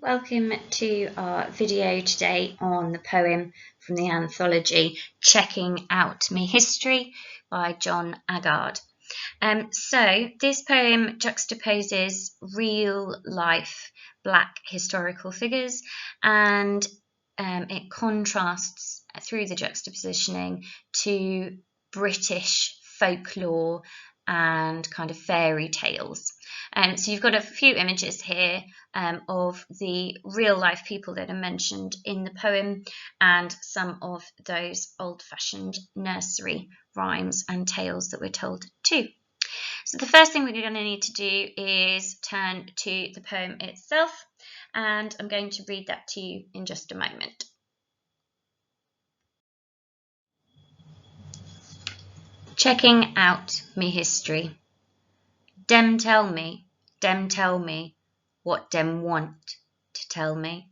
Welcome to our video today on the poem from the anthology Checking Out Me History by John Agard. So this poem juxtaposes real life Black historical figures and it contrasts through the juxtapositioning to British folklore and kind of fairy tales. So you've got a few images here of the real life people that are mentioned in the poem and some of those old-fashioned nursery rhymes and tales that we're told too. So the first thing we're going to need to do is turn to the poem itself, and I'm going to read that to you in just a moment. Checking out me history. Dem tell me what dem want to tell me.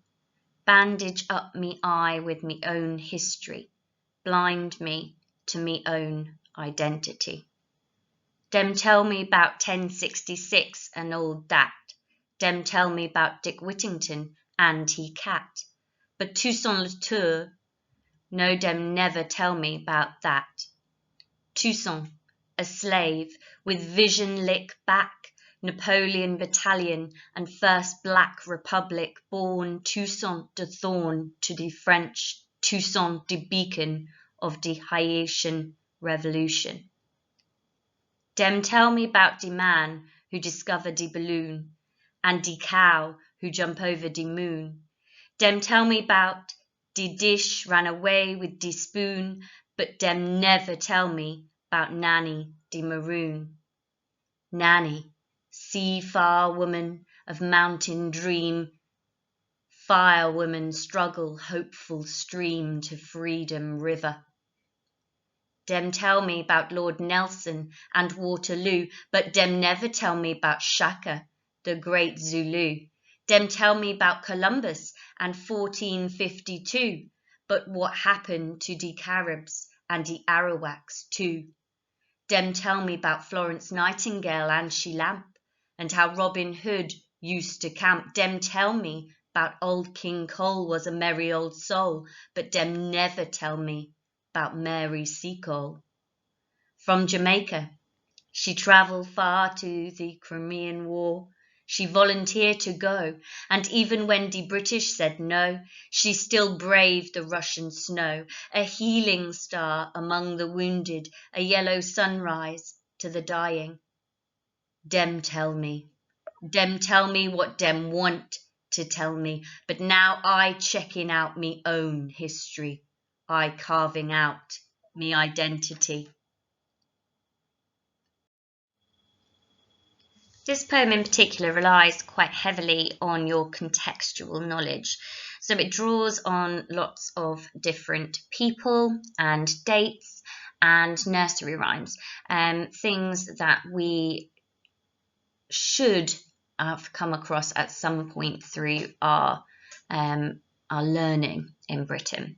Bandage up me eye with me own history. Blind me to me own identity. Dem tell me 'bout 1066 and all that. Dem tell me 'bout Dick Whittington and he cat. But Toussaint Louverture, no, dem never tell me 'bout that. Toussaint, a slave with vision lick back, Napoleon battalion and first Black Republic born Toussaint de Thorn to the French, Toussaint de Beacon of the Haitian Revolution. Dem tell me 'bout de man who discover de balloon and de cow who jump over de moon. Dem tell me 'bout de dish ran away with de spoon, but dem never tell me 'bout Nanny de maroon. Nanny, sea far woman of mountain dream, fire woman struggle hopeful stream to freedom river. Dem tell me 'bout Lord Nelson and Waterloo, but dem never tell me 'bout Shaka, the great Zulu. Dem tell me 'bout Columbus and 1452, but what happened to de Caribs and de Arawaks too? Dem tell me 'bout Florence Nightingale and she lamp, and how Robin Hood used to camp. Dem tell me 'bout old King Cole was a merry old soul, but dem never tell me 'bout Mary Seacole. From Jamaica, she travelled far to the Crimean War. She volunteered to go, and even when the British said no, she still braved the Russian snow, a healing star among the wounded, a yellow sunrise to the dying. Dem tell me what dem want to tell me, but now I checking out me own history. I carving out me identity. This poem in particular relies quite heavily on your contextual knowledge. So it draws on lots of different people and dates and nursery rhymes, things that we should have come across at some point through our learning in Britain.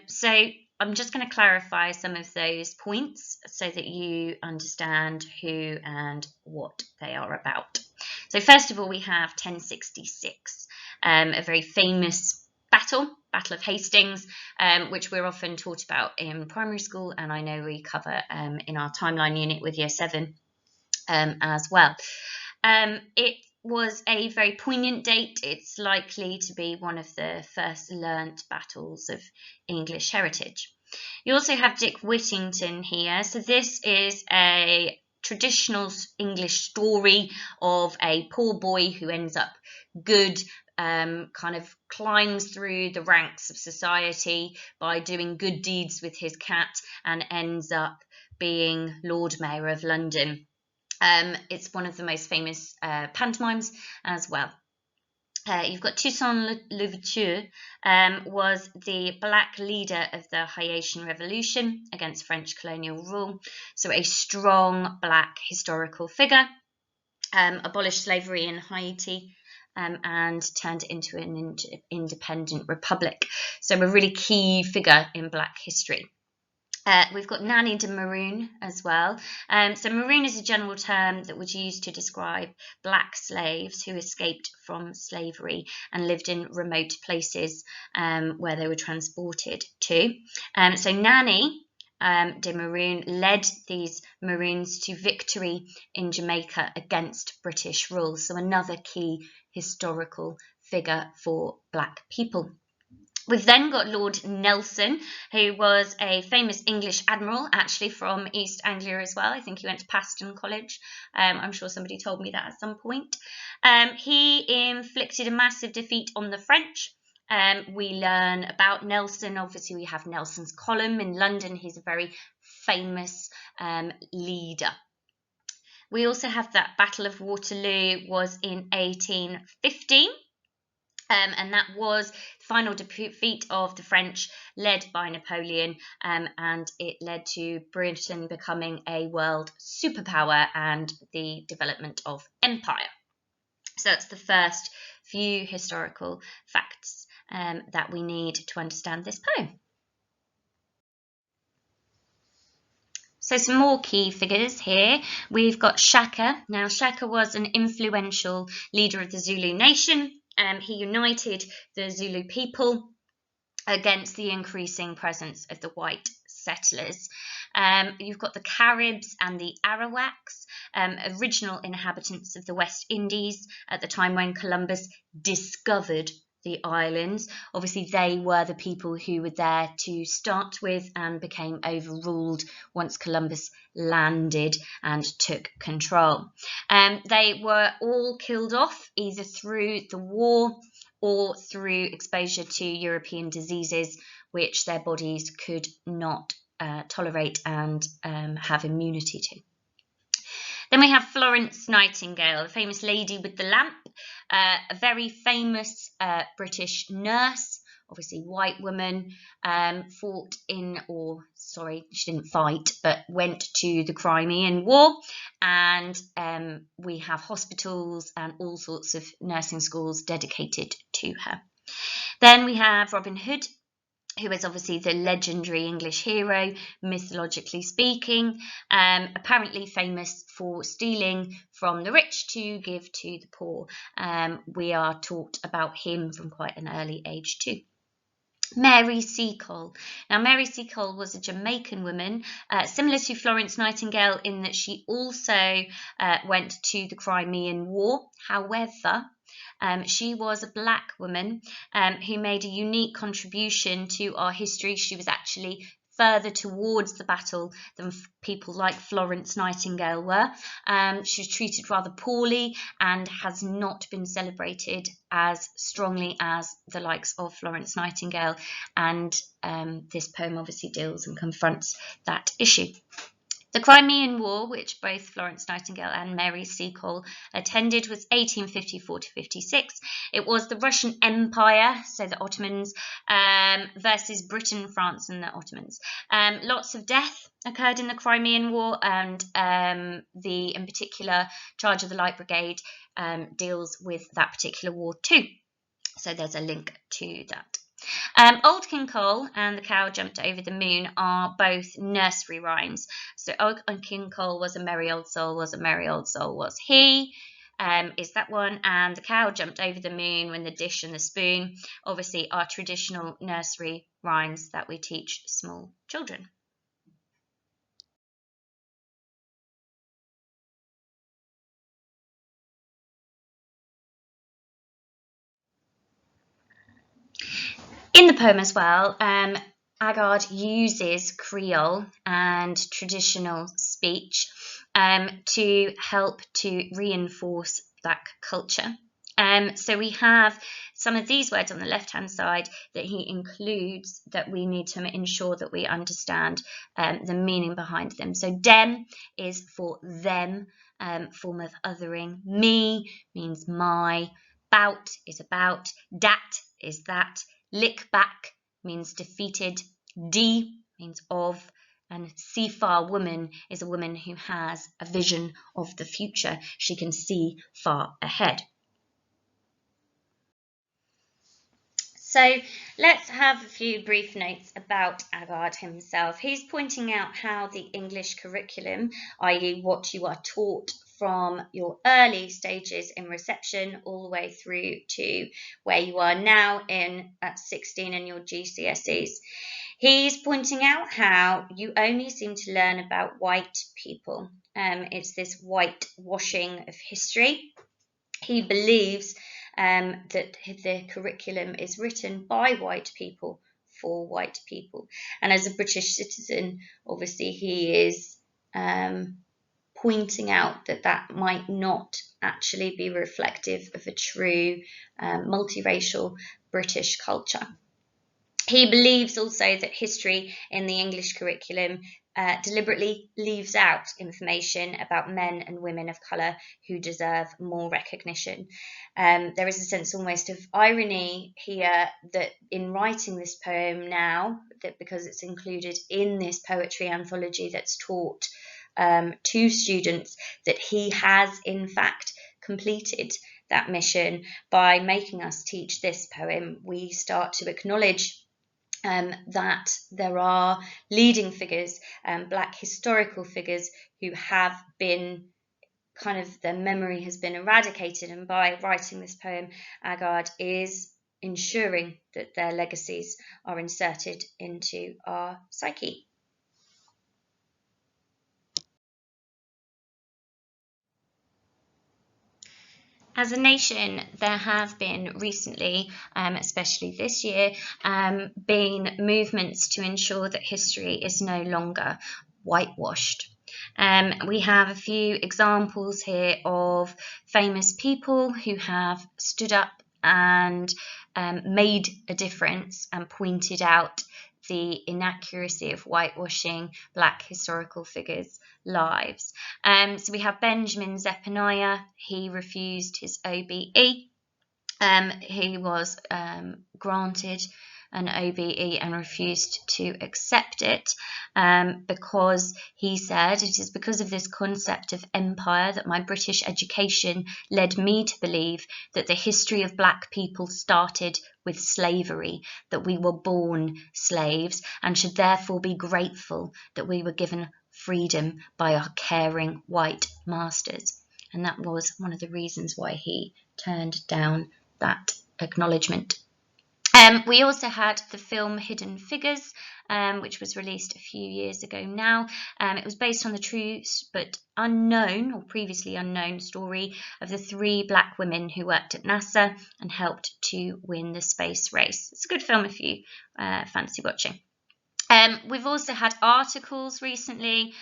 So I'm just going to clarify some of those points so that you understand who and what they are about. So first of all, we have 1066, a very famous Battle of Hastings, which we're often taught about in primary school, and I know we cover in our timeline unit with Year 7 as well. It was a very poignant date. It's likely to be one of the first learnt battles of English heritage. You also have Dick Whittington here. So this is a traditional English story of a poor boy who ends up good, kind of climbs through the ranks of society by doing good deeds with his cat and ends up being Lord Mayor of London. It's one of the most famous pantomimes as well. You've got Toussaint Louverture, was the Black leader of the Haitian Revolution against French colonial rule. So a strong Black historical figure, abolished slavery in Haiti and turned it into an independent republic. So a really key figure in Black history. We've got Nanny de maroon as well. So maroon is a general term that was used to describe black slaves who escaped from slavery and lived in remote places where they were transported to. So Nanny de maroon led these Maroons to victory in Jamaica against British rule. So another key historical figure for black people. We've then got Lord Nelson, who was a famous English admiral, actually from East Anglia as well. I think he went to Paston College. I'm sure somebody told me that at some point. He inflicted a massive defeat on the French. We learn about Nelson. Obviously, we have Nelson's column in London. He's a very famous leader. We also have that Battle of Waterloo was in 1815. And that was the final defeat of the French led by Napoleon, and it led to Britain becoming a world superpower and the development of empire. So that's the first few historical facts that we need to understand this poem. So some more key figures here. We've got Shaka. Now Shaka was an influential leader of the Zulu nation. He united the Zulu people against the increasing presence of the white settlers. You've got the Caribs and the Arawaks, original inhabitants of the West Indies at the time when Columbus discovered the islands. Obviously, they were the people who were there to start with and became overruled once Columbus landed and took control. They were all killed off either through the war or through exposure to European diseases, which their bodies could not tolerate and have immunity to. Then we have Florence Nightingale, the famous lady with the lamp, a very famous British nurse, obviously white woman, she didn't fight, but went to the Crimean War, and we have hospitals and all sorts of nursing schools dedicated to her. Then we have Robin Hood, who is obviously the legendary English hero, mythologically speaking, apparently famous for stealing from the rich to give to the poor. We are taught about him from quite an early age too. Mary Seacole. Now, Mary Seacole was a Jamaican woman, similar to Florence Nightingale in that she also went to the Crimean War. However, she was a black woman who made a unique contribution to our history. She was actually further towards the battle than people like Florence Nightingale were. She was treated rather poorly and has not been celebrated as strongly as the likes of Florence Nightingale. And this poem obviously deals and confronts that issue. The Crimean War, which both Florence Nightingale and Mary Seacole attended, was 1854 to 56. It was the Russian Empire, so the Ottomans, versus Britain, France, and the Ottomans. Lots of death occurred in the Crimean War, and in particular, Charge of the Light Brigade deals with that particular war too. So there's a link to that. Old King Cole and The Cow Jumped Over the Moon are both nursery rhymes. So Old King Cole was a merry old soul, was a merry old soul, was he, is that one. And The Cow Jumped Over the Moon, When the Dish and the Spoon, obviously are traditional nursery rhymes that we teach small children. In the poem as well, Agard uses Creole and traditional speech to help to reinforce black culture. So we have some of these words on the left-hand side that he includes that we need to ensure that we understand the meaning behind them. So dem is for them, form of othering. Me means my. Bout is about. Dat is that. Lick back means defeated. D means of. And see-far woman is a woman who has a vision of the future. She can see far ahead. So let's have a few brief notes about Agard himself. He's pointing out how the English curriculum, i.e. what you are taught from your early stages in reception all the way through to where you are now at 16 in your GCSEs. He's pointing out how you only seem to learn about white people. It's this whitewashing of history. He believes that the curriculum is written by white people for white people. And as a British citizen, obviously he is pointing out that that might not actually be reflective of a true multiracial British culture. He believes also that history in the English curriculum deliberately leaves out information about men and women of colour who deserve more recognition. There is a sense almost of irony here that in writing this poem now, that because it's included in this poetry anthology that's taught to students, that he has in fact completed that mission by making us teach this poem. We start to acknowledge that there are leading figures, black historical figures who have been their memory has been eradicated, and by writing this poem, Agard is ensuring that their legacies are inserted into our psyche. As a nation, there have been recently, especially this year, been movements to ensure that history is no longer whitewashed. We have a few examples here of famous people who have stood up and made a difference and pointed out the inaccuracy of whitewashing black historical figures' lives. So we have Benjamin Zephaniah. He refused his OBE. He was granted an OBE and refused to accept it because he said, "It is because of this concept of empire that my British education led me to believe that the history of black people started with slavery, that we were born slaves and should therefore be grateful that we were given freedom by our caring white masters." And that was one of the reasons why he turned down that acknowledgement. We also had the film Hidden Figures, which was released a few years ago now. It was based on the true but unknown or previously unknown story of the 3 black women who worked at NASA and helped to win the space race. It's a good film if you fancy watching. We've also had articles recently.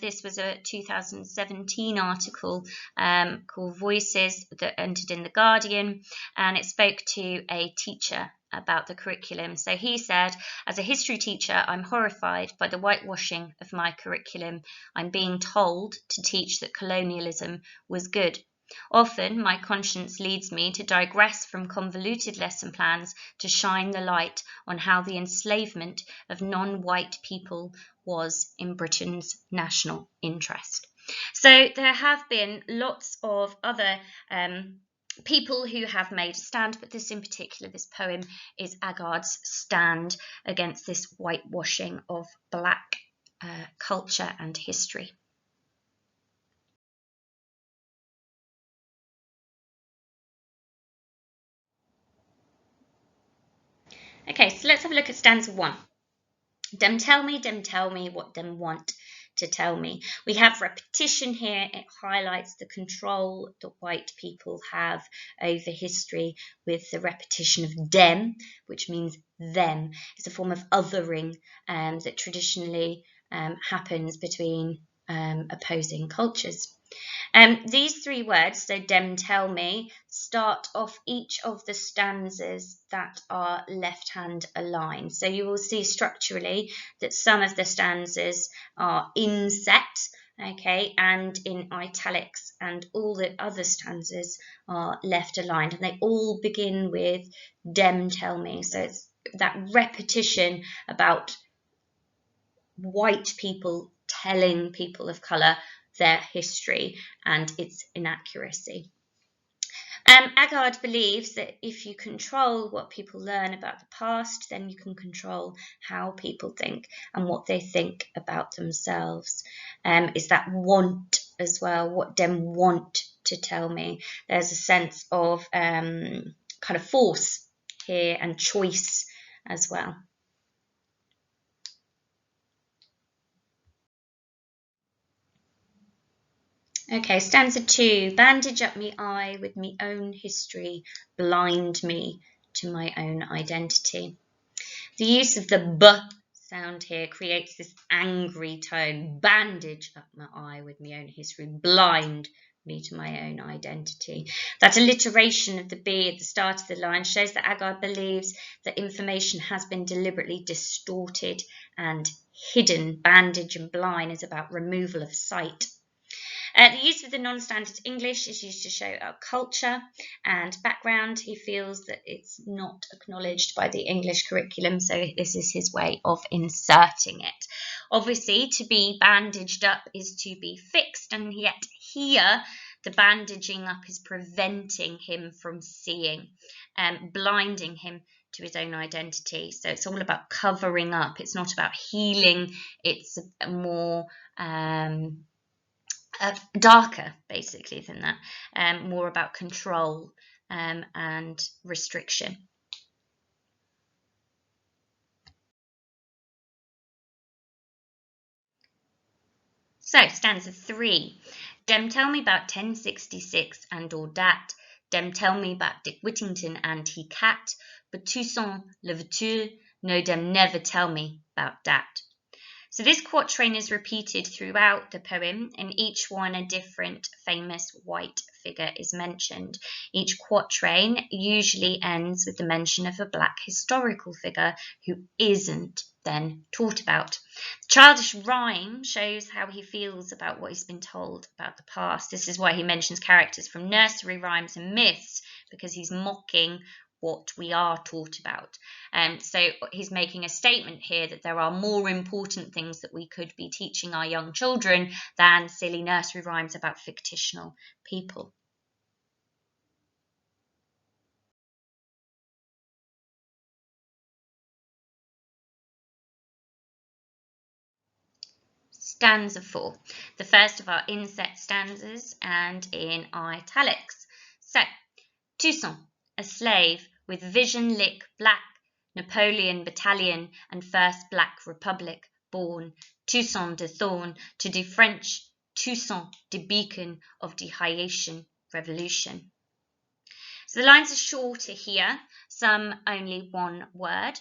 This was a 2017 article called Voices that entered in The Guardian, and it spoke to a teacher about the curriculum. So he said, "As a history teacher, I'm horrified by the whitewashing of my curriculum. I'm being told to teach that colonialism was good. Often my conscience leads me to digress from convoluted lesson plans to shine the light on how the enslavement of non-white people was in Britain's national interest." So there have been lots of other people who have made a stand, but this in particular, this poem is Agard's stand against this whitewashing of black culture and history. Okay, so let's have a look at stanza 1. Dem tell me what dem want to tell me. We have repetition here. It highlights the control that white people have over history with the repetition of dem, which means them. It's a form of othering that traditionally happens between opposing cultures. These 3 words, so dem tell me, start off each of the stanzas that are left-hand aligned. So you will see structurally that some of the stanzas are inset, okay, and in italics, and all the other stanzas are left aligned, and they all begin with dem tell me. So it's that repetition about white people telling people of colour their history and its inaccuracy. Agard believes that if you control what people learn about the past, then you can control how people think and what they think about themselves. Is that want as well, what them want to tell me. There's a sense of kind of force here and choice as well. Okay, stanza 2. Bandage up me eye with me own history, blind me to my own identity. The use of the b sound here creates this angry tone. Bandage up my eye with my own history, blind me to my own identity. That alliteration of the b at the start of the line shows that Agard believes that information has been deliberately distorted and hidden. Bandage and blind is about removal of sight. The use of the non-standard English is used to show our culture and background. He feels that it's not acknowledged by the English curriculum, so this is his way of inserting it. Obviously, to be bandaged up is to be fixed, and yet here the bandaging up is preventing him from seeing, blinding him to his own identity. So it's all about covering up. It's not about healing. It's more darker, basically, than that, more about control and restriction. So, stanza 3. Dem tell me about 1066 and all dat. Dem tell me about Dick Whittington and he cat. But Toussaint Louverture, no, dem never tell me about dat. So this quatrain is repeated throughout the poem. In each one, a different famous white figure is mentioned. Each quatrain usually ends with the mention of a black historical figure who isn't then taught about. The childish rhyme shows how he feels about what he's been told about the past. This is why he mentions characters from nursery rhymes and myths, because he's mocking what we are taught about. So he's making a statement here that there are more important things that we could be teaching our young children than silly nursery rhymes about fictional people. Stanza 4, the first of our inset stanzas and in italics. So, Toussaint, a slave with vision lick black, Napoleon battalion and first Black Republic born, Toussaint de Thorn to the French, Toussaint de beacon of the Haitian revolution. So the lines are shorter here, some only one word.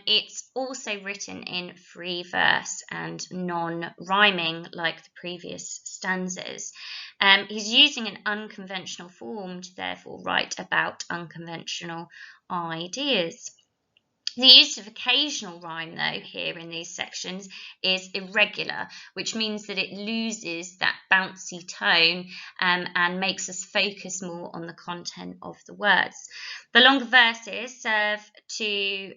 It's also written in free verse and non-rhyming like the previous stanzas. He's using an unconventional form to therefore write about unconventional ideas. The use of occasional rhyme, though, here in these sections is irregular, which means that it loses that bouncy tone and makes us focus more on the content of the words. The longer verses serve to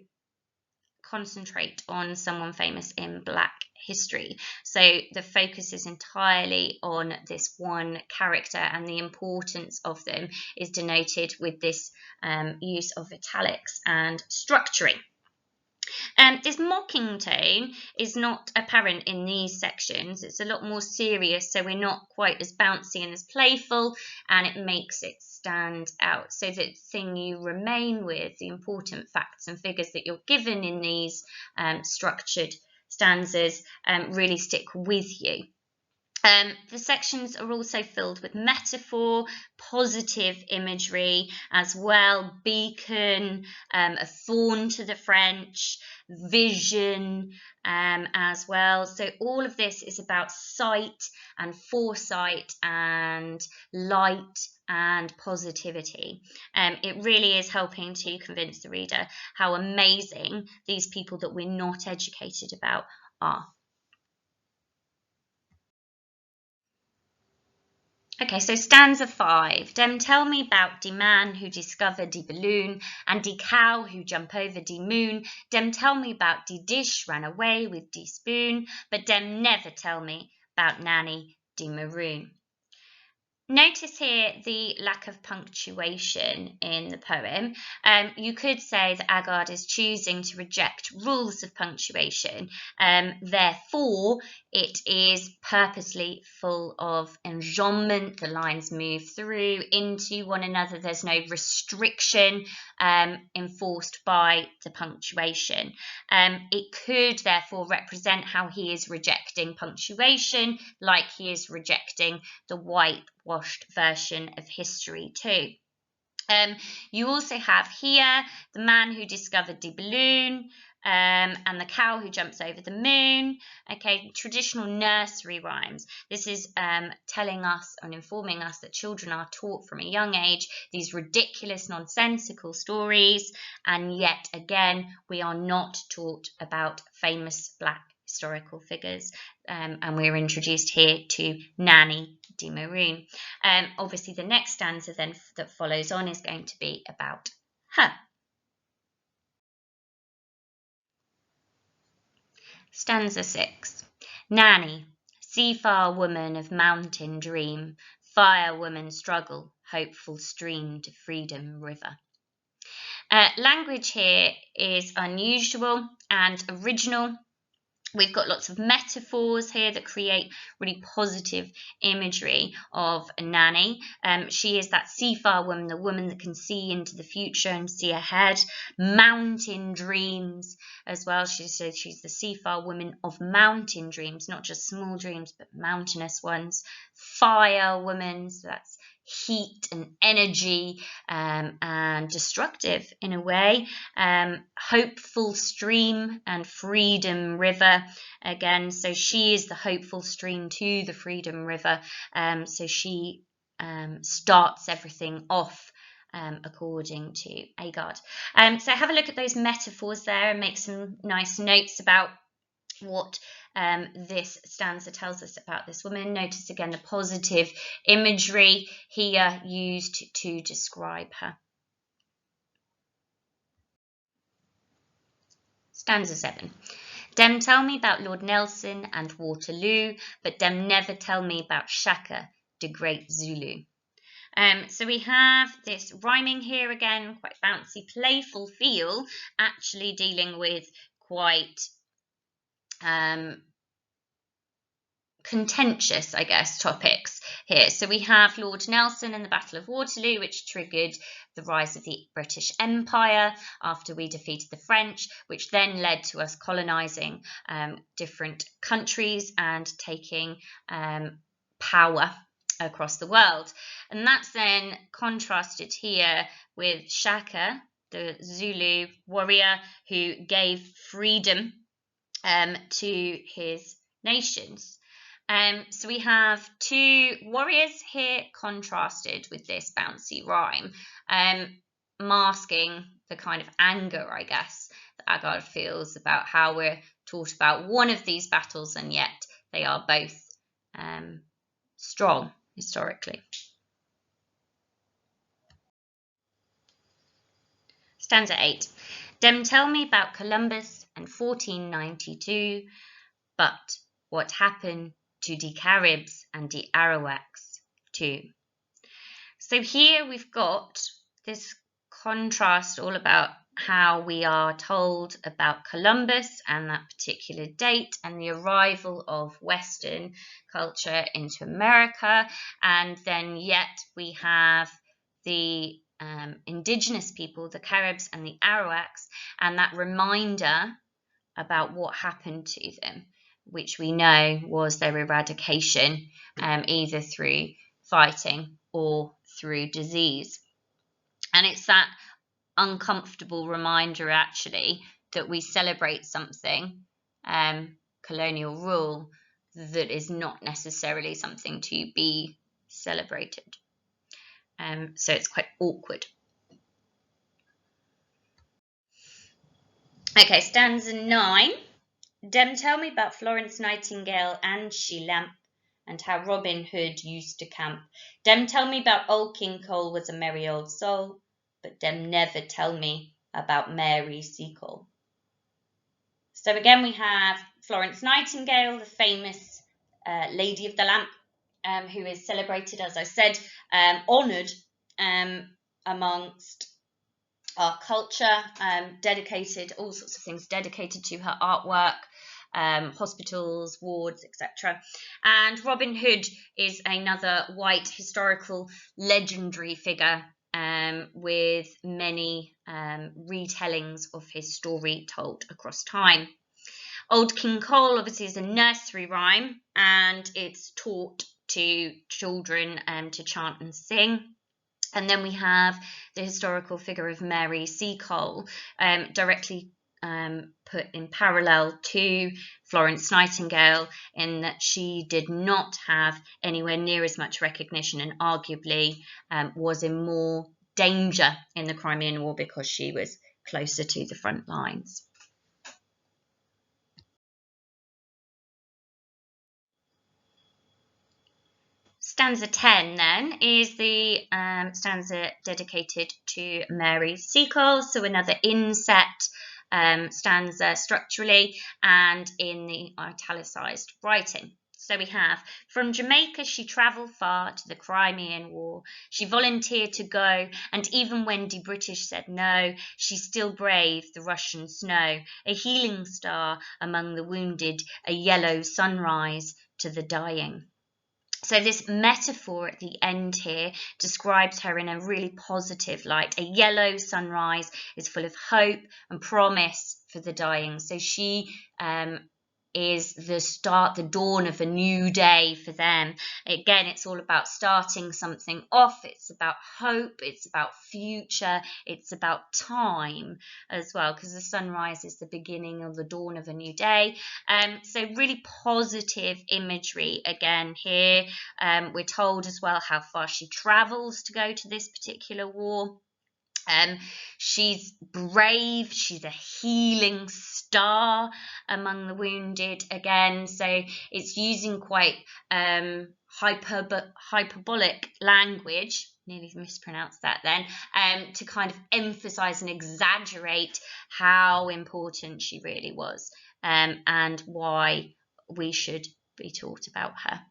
concentrate on someone famous in Black history. So the focus is entirely on this one character, and the importance of them is denoted with this use of italics and structuring. This mocking tone is not apparent in these sections. It's a lot more serious, so we're not quite as bouncy and as playful, and it makes it stand out. So the thing you remain with, the important facts and figures that you're given in these structured stanzas, really stick with you. The sections are also filled with metaphor, positive imagery as well, beacon, a thorn to the French, vision as well. So all of this is about sight and foresight and light and positivity. It really is helping to convince the reader how amazing these people that we're not educated about are. Okay, so stanza 5. Dem tell me about de man who discovered de balloon and de cow who jump over de moon. Dem tell me about de dish ran away with de spoon, but dem never tell me about Nanny de maroon. Notice here the lack of punctuation in the poem. You could say that Agard is choosing to reject rules of punctuation. Therefore, it is purposely full of enjambment. The lines move through into one another. There's no restriction enforced by the punctuation. It could therefore represent how he is rejecting punctuation, like he is rejecting the whitewashed version of history too. You also have here the man who discovered the balloon, and the cow who jumps over the moon. Okay, traditional nursery rhymes. This is telling us and informing us that children are taught from a young age these ridiculous, nonsensical stories, and yet again, we are not taught about famous black historical figures, and we're introduced here to Nanny de Maroon. Obviously, the next stanza then that follows on is going to be about her. Stanza 6. Nanny, seafar woman of mountain dream, fire woman struggle, hopeful stream to freedom river. Language here is unusual and original. We've got lots of metaphors here that create really positive imagery of Nanny. She is that seafar woman, the woman that can see into the future and see ahead. Mountain dreams as well. She's the seafar woman of mountain dreams, not just small dreams, but mountainous ones. Fire woman, so that's heat and energy, and destructive in a way. Hopeful stream and freedom river again, so she is the hopeful stream to the freedom river. So she starts everything off according to Agard. So have a look at those metaphors there and make some nice notes about what this stanza tells us about this woman. Notice again the positive imagery here used to describe her. Stanza 7. Dem tell me about Lord Nelson and Waterloo, but dem never tell me about Shaka, the great Zulu. So we have this rhyming here again, quite bouncy, playful feel, actually dealing with quite contentious, I guess, topics here. So we have Lord Nelson and the Battle of Waterloo, which triggered the rise of the British Empire after we defeated the French, which then led to us colonising different countries and taking power across the world. And that's then contrasted here with Shaka, the Zulu warrior who gave freedom to his nations. So we have two warriors here contrasted with this bouncy rhyme, masking the kind of anger, I guess, that Agard feels about how we're taught about one of these battles, and yet they are both strong historically. Stanza 8. Dem tell me about Columbus and 1492, but what happened to the Caribs and the Arawaks too. So here we've got this contrast all about how we are told about Columbus and that particular date and the arrival of Western culture into America, and then yet we have the indigenous people, the Caribs and the Arawaks, and that reminder about what happened to them, which we know was their eradication, either through fighting or through disease. And it's that uncomfortable reminder, actually, that we celebrate something, colonial rule, that is not necessarily something to be celebrated. So it's quite awkward. Okay, stanza 9. Dem tell me about Florence Nightingale and she lamp, and how Robin Hood used to camp. Dem tell me about old King Cole was a merry old soul, but dem never tell me about Mary Seacole. So again we have Florence Nightingale, the famous Lady of the Lamp, who is celebrated, as I said, honoured amongst our culture, dedicated, all sorts of things dedicated to her artwork, hospitals, wards, etc. And Robin Hood is another white historical legendary figure with many retellings of his story told across time. Old King Cole obviously is a nursery rhyme, and it's taught to children to chant and sing. And then we have the historical figure of Mary Seacole, directly put in parallel to Florence Nightingale, in that she did not have anywhere near as much recognition, and arguably was in more danger in the Crimean War because she was closer to the front lines. Stanza 10 then is the stanza dedicated to Mary Seacole, so another inset stanza structurally and in the italicised writing. So we have, from Jamaica she travelled far to the Crimean War. She volunteered to go, and even when the British said no, she still braved the Russian snow, a healing star among the wounded, a yellow sunrise to the dying. So this metaphor at the end here describes her in a really positive light. A yellow sunrise is full of hope and promise for the dying. So she is the start, the dawn of a new day for them. Again, it's all about starting something off. It's about hope. It's about future. It's about time as well, because the sunrise is the beginning of the dawn of a new day. So really positive imagery again here. We're told as well how far she travels to go to this particular war. She's brave, she's a healing star among the wounded again, so it's using quite hyperbolic language, nearly mispronounced that then, to kind of emphasize and exaggerate how important she really was, and why we should be taught about her.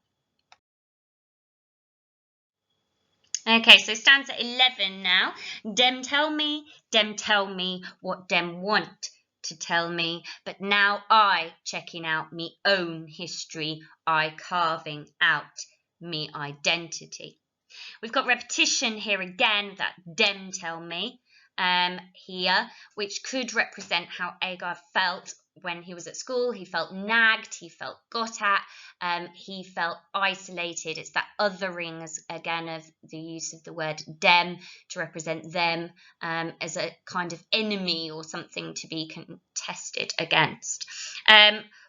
Okay, so stanza 11 now. Dem tell me what dem want to tell me, but now I checking out me own history, I carving out me identity. We've got repetition here again, that dem tell me here, which could represent how Agard felt when he was at school. He felt nagged, he felt got at, he felt isolated. It's that othering, as again, of the use of the word dem to represent them as a kind of enemy or something to be contested against.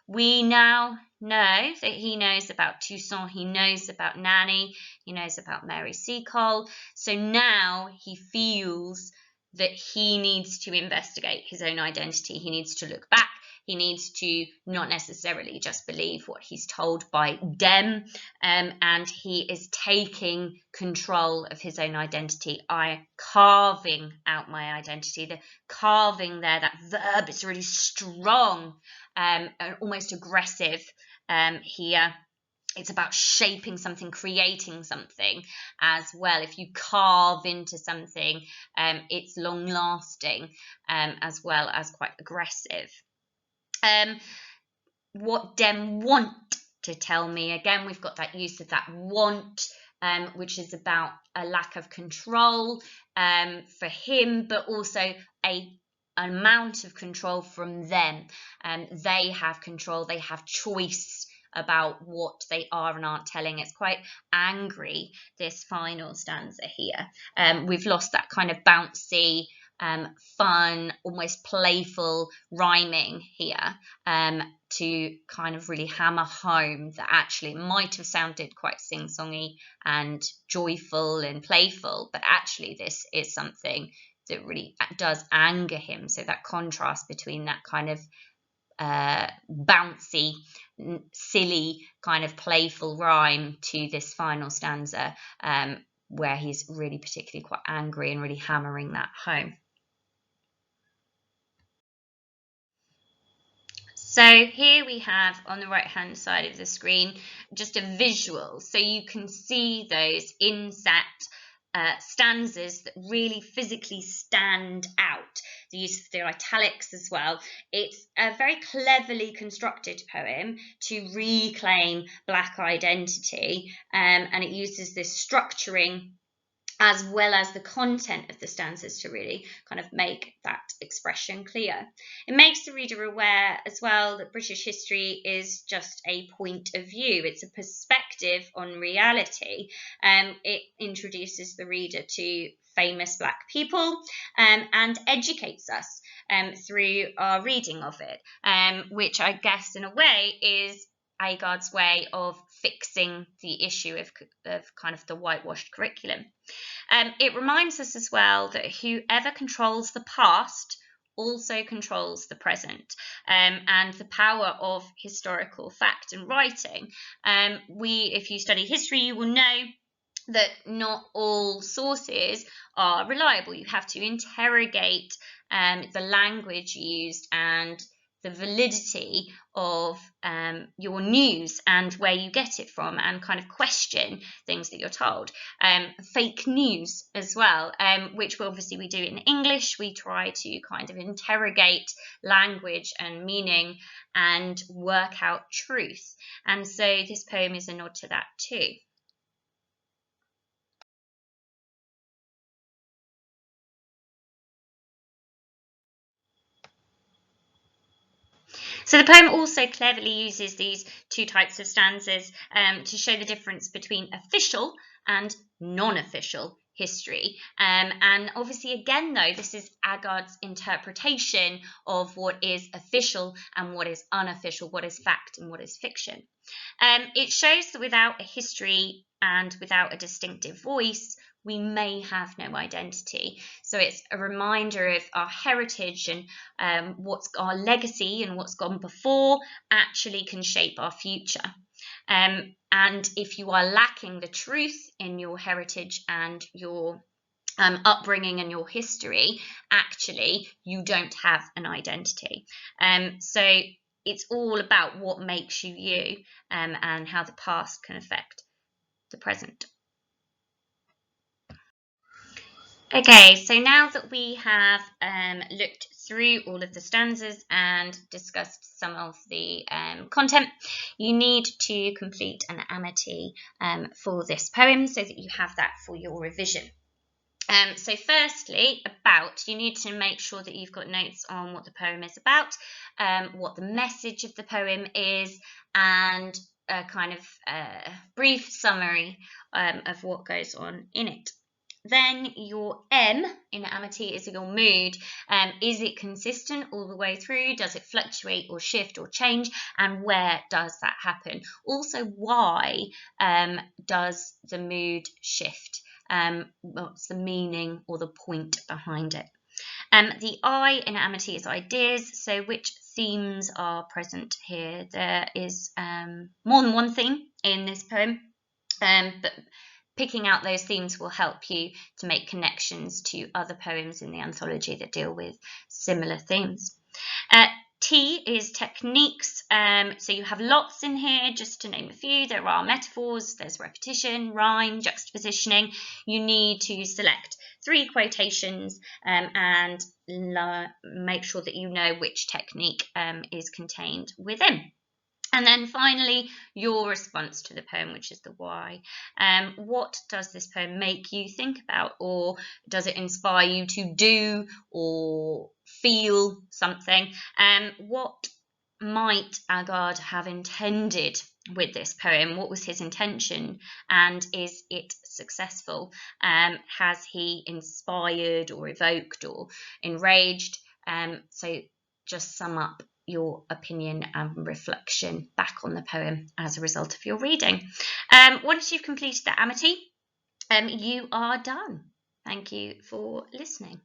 We now know that he knows about Toussaint, he knows about Nanny, he knows about Mary Seacole. So now he feels that he needs to investigate his own identity. He needs to look back. He needs to not necessarily just believe what he's told by them, and he is taking control of his own identity. I carving out my identity. The carving there, that verb, is really strong, and almost aggressive here. It's about shaping something, creating something as well. If you carve into something, it's long lasting, as well as quite aggressive. What dem want to tell me? Again, we've got that use of that want, which is about a lack of control for him, but also an amount of control from them. They have control, they have choice about what they are and aren't telling. It's quite angry, this final stanza here. We've lost that kind of bouncy, fun, almost playful rhyming here, to kind of really hammer home that actually it might have sounded quite sing-songy and joyful and playful, but actually this is something that really does anger him. So that contrast between that kind of bouncy, silly, kind of playful rhyme to this final stanza, where he's really particularly quite angry and really hammering that home. So here we have on the right hand side of the screen just a visual, so you can see those inset stanzas that really physically stand out. The use of the italics as well. It's a very cleverly constructed poem to reclaim Black identity, and it uses this structuring as well as the content of the stanzas to really kind of make that expression clear. It makes the reader aware as well that British history is just a point of view. It's a perspective on reality. It introduces the reader to famous Black people and educates us through our reading of it, which I guess in a way is Agard's way of fixing the issue of kind of the whitewashed curriculum. It reminds us as well that whoever controls the past also controls the present, and the power of historical fact and writing. If you study history, you will know that not all sources are reliable. You have to interrogate the language used and the validity of your news and where you get it from, and kind of question things that you're told. Fake news as well, which obviously we do in English. We try to kind of interrogate language and meaning and work out truth. And so this poem is a nod to that too. So the poem also cleverly uses these two types of stanzas to show the difference between official and non-official history. And obviously, again, though, this is Agard's interpretation of what is official and what is unofficial, what is fact and what is fiction. It shows that without a history and without a distinctive voice, we may have no identity. So it's a reminder of our heritage and what's our legacy and what's gone before actually can shape our future. And if you are lacking the truth in your heritage and your upbringing and your history, actually you don't have an identity. So it's all about what makes you you, and how the past can affect the present. Okay, so now that we have looked through all of the stanzas and discussed some of the content, you need to complete an Amity for this poem so that you have that for your revision. So firstly, you need to make sure that you've got notes on what the poem is about, what the message of the poem is, and a kind of brief summary of what goes on in it. Then your M in Amity is your mood. Is it consistent all the way through? Does it fluctuate or shift or change? And where does that happen? Also, why does the mood shift? What's the meaning or the point behind it? The I in Amity is ideas. So which themes are present here? There is more than one theme in this poem, but picking out those themes will help you to make connections to other poems in the anthology that deal with similar themes. T is techniques. So you have lots in here, just to name a few. There are metaphors, there's repetition, rhyme, juxtapositioning. You need to select 3 quotations and make sure that you know which technique is contained within. And then finally, your response to the poem, which is the why. What does this poem make you think about? Or does it inspire you to do or feel something? What might Agard have intended with this poem? What was his intention? And is it successful? Has he inspired or evoked or enraged? So just sum up your opinion and reflection back on the poem as a result of your reading. Once you've completed the Amity, you are done. Thank you for listening.